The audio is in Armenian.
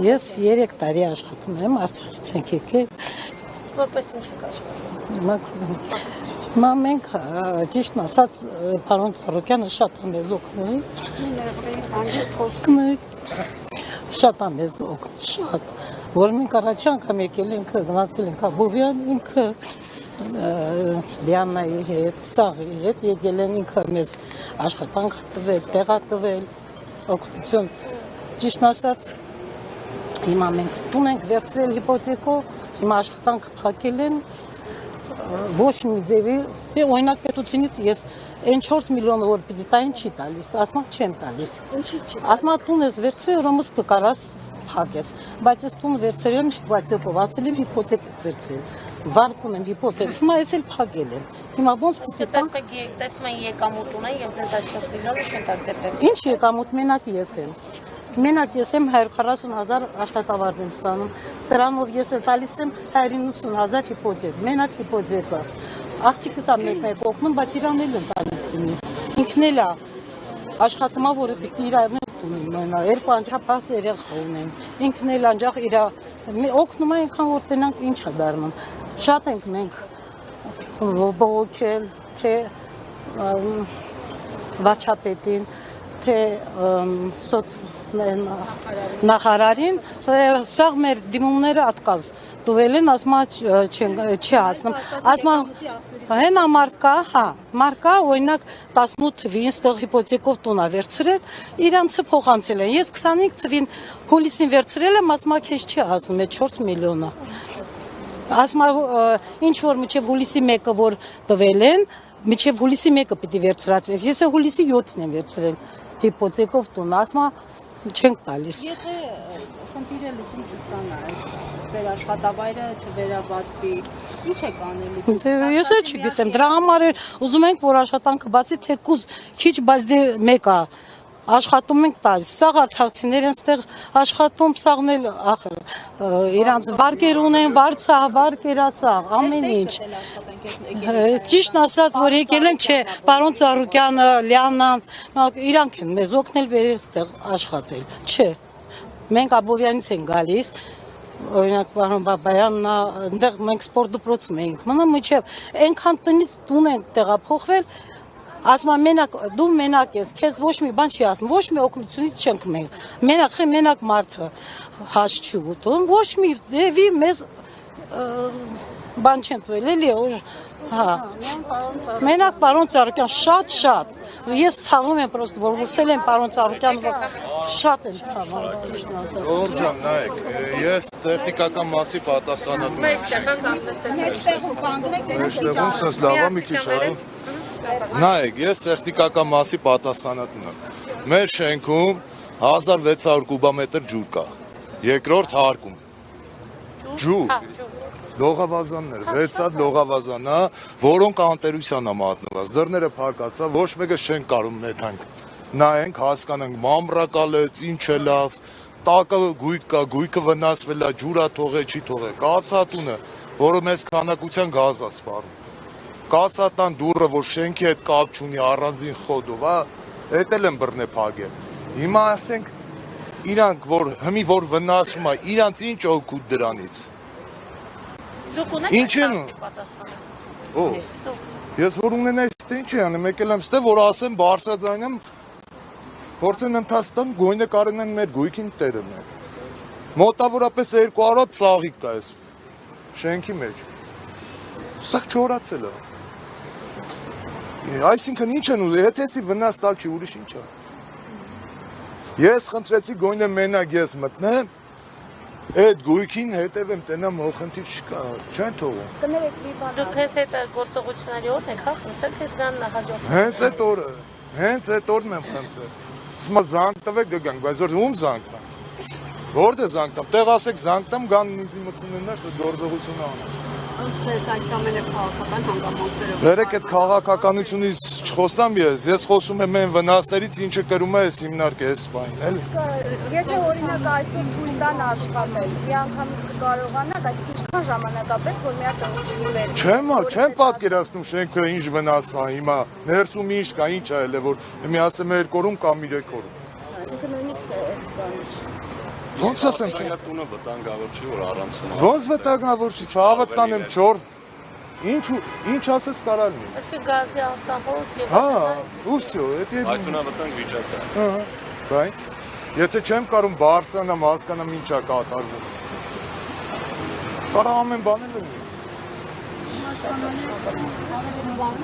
Ես 3 տարի աշխատում եմ, Արցախից ենք եկել։ Որպես ինչ եք աշխատում։ Մենք ճիշտ ասած պարոն Ծառուկյանը շատ է մեզ օգնել։ Շատ է մեզ օգնել, շատ։ Որ մենք առաջ անգամ եկել ենք, գնացել ենք Աբովյան, ինքը Լիաննայի հետ, Սաղի հետ եկել են, ինքը մեզ աշխատանք տվել, տեղատվել, օգնություն։ Ճիշտ ասած, հիմա մենք տուն ենք վերցրել հիպոթեկով, հիմա աշխատանք փակել են, ոչ մի ձևի, օրինակ պետությունից ես այն 4 միլիոնը որ պիտի տային չի տալիս, ասма չեմ տալիս։ Ասма տուն ես վերցրել, որոմս կկարաս փակես, բայց ես տուն վերցրել եմ հիպոթեկով, ասել եմ հիպոթեք վերցրել։ Վարկում եմ հիպոթեք, հիմա ես էլ փակել եմ։ Հիմա ոնց պիտի տան։ Տեսնում են եկամուտ ունեն եւ դες այդ 4 միլիոնը չեն տալիս այդպես։ Ինչ եկամուտ մենակ ես եմ։ Մենակ ես եմ 140,000 աշխատավարձ եմ ստանում։ Դրանով ես էլ տալիս եմ 190,000 հիպոթեք, մենակ հիպոթեկը։ Աղջիկս է մեկ օգնում, բայց իրան էլ ընտանիքին։ Ինքն էլ է աշխատում, որը պիտի իրան ունենա, երկու անջապահ երեխա ունեն։ Ինքն էլ անջախ իր օգնում է այնքան որ տենանք ինչ է դառնում։ Շատ ենք մենք բողոքել, թե վարչապետին, թե նախարարին, սա մեր դիմումները ատկազ տվել են, ասма չի հասնում, ասма հենա մարդկա, օրինակ 18 թվին ստեղ հիպոթեկով տունա վերցրել, իրանցը փոխանցել են, ես 25 թվին հուլիսին վերցրել եմ, ասма քեզ չի հասնում, այդ 4 միլիոնը, ասма ինչ որ միջև հուլիսի մեկը որ տվել են, միջև հուլիսի մեկը պիտի վերցրած ես, ես հուլիսի 7-ին եմ վերցրել հիպոթեկով տուն, ասма չենք տալիս։ Եթե խնդիրը լուծում չստանա, ձեր աշխատավայրը չվերաբացվի, ինչ եք անելու։ Ես չգիտեմ, դրա համար էլ ուզում ենք, որ աշխատանքը բացի, թեկուզ քիչ, բայց դե մեկ է, աշխատում ենք տալիս, սաղ արցախցիներ են ստեղ աշխատում, սաղն էլ իրանց վարկեր ունեն, վարկերասաղ, ամեն ինչ։ Ճիշտ ասած, որ եկել եմ, չէ, պարոն Ծառուկյանը, Լիաննան, իրանք են մեզ օգնել բերել ստեղ աշխատել, չէ, մենք Աբովյանից են գալիս, օրինակ պարոն Բաբայանն, այնտեղ մենք սպորտ դպրոցում էինք մնում, միջև այնքան տնից տուն ենք տեղափոխվել, ասма դու մենակ ես, քեզ ոչ մի բան չի ասում, ոչ մի օգնությունից չենք մենակ մարդը հաշ չի ուտում, ոչ մի դեպի մեզ բան չեն տվել, էլի, մենակ պարոն Ծառուկյան, շատ, ես ցավում եմ պրոստ, որ լսել եմ պարոն Ծառուկյան, շատ եմ ցավում, ճիշտ ասած։ Ժողովուրդ ջան, նայեք, ես տեխնիկական մասի պատասխանատու եմ։ Մեջտեղում սենց լավա մի քիչ արում։ Նայեք, ես տեխնիկական մասի պատասխանատուն եմ։ Մեր շենքում 1600 կուբամետր ջուր կա։ Երկրորդ հարկում։ Ջուր։ Լողավազաններ, 6 հատ լողավազան է, որոնք անտերության է մատնված։ Դռները փակացա, ոչ մեկը չեն կարող նետանք։ Նայենք, հասկանանք, մամրակալեց, ինչ է լավ, տակը գույք կա, գույքը վնասվել է, ջուրա թողե, չի թողե։ Կացատունը, որը մեզ քանակության գազ է սպառում։ Կացատան դուռը, որ շենքի հետ կապ չունի առանձին խոդով, էդ էլ են բռնե փակել։ Հիմա ասենք իրանք, որ վնասվում է, իրանց ինչ օգուտ դրանից։ Ինչ են ու։ Ես որ ունենայի ստե ինչ անեմ, եկել եմ ստե, որ ասեմ բարձրաձայնեմ, փորձեն ընթացտան, գույնը կարենեն մեր գույքին տերը մեր։ Մոտավորապես 200 ծաղիկ կա ես շենքի մեջ։ Սա չորացել է։ Այսինքն ինչ են ուզում, եթե էսի վնաս տալ չի, ուրիշ ինչ է։ Ես խնդրեցի գույնը մենակ ես մտնեմ, այդ գույքին հետև եմ տենամ հոխնդիր չկա, չեն թողում։ Դուք հենց այդ գործողությունների օրն եք խնդրել, թե դրան հաջող։ Հենց այդ օրն եմ խնդրել։ Սմա զանգ տվեք գանք, բայց որ ում զանգ տամ։ Որտե զանգ տամ, տեղ ասեք զանգ տամ, գան ինձ մտցնեններ, սա գործողությունը անեմ։ Այս ամենը քաղաքական հանգամանքները։ Վերեք այդ քաղաքականությունից չխոսամ ես խոսում եմ այն վնասներից, ինչը կրում է այս հիմնարկը, այս բանին, էլի։ Եթե օրինակ այսօր թույլ տան աշխատել, մի անգամից կկարողանաք, այսինքն ինչքան ժամանակ է պետք, որ մի հատ ուշքի վեր։ Չեմ պատկերացնում շենքը ինչ վնաս է հիմա, ներսում ինչ կա, ինչ է ելը, որ մի ասեմ 2 օրում կամ 3 օրում։ այսինքն նույնիսկ բանը չի։ Ոնց ասեմ, չէ։ Տունը վտանգավոր չի, որ առանց Ոնց վտանգավոր չի, ցավը տանեմ 4 ինչ ասես կարա լինի։ Այսինքն գազի ավտոհոս եւ Հա, ու всё, это Այդունավտանգ վիճակը։ Ահա, բայց եթե չեմ կարող բարձրանամ, հասկանամ ինչա կատարվում։ Կարող ամեն բան լինի։ Հասկանալի,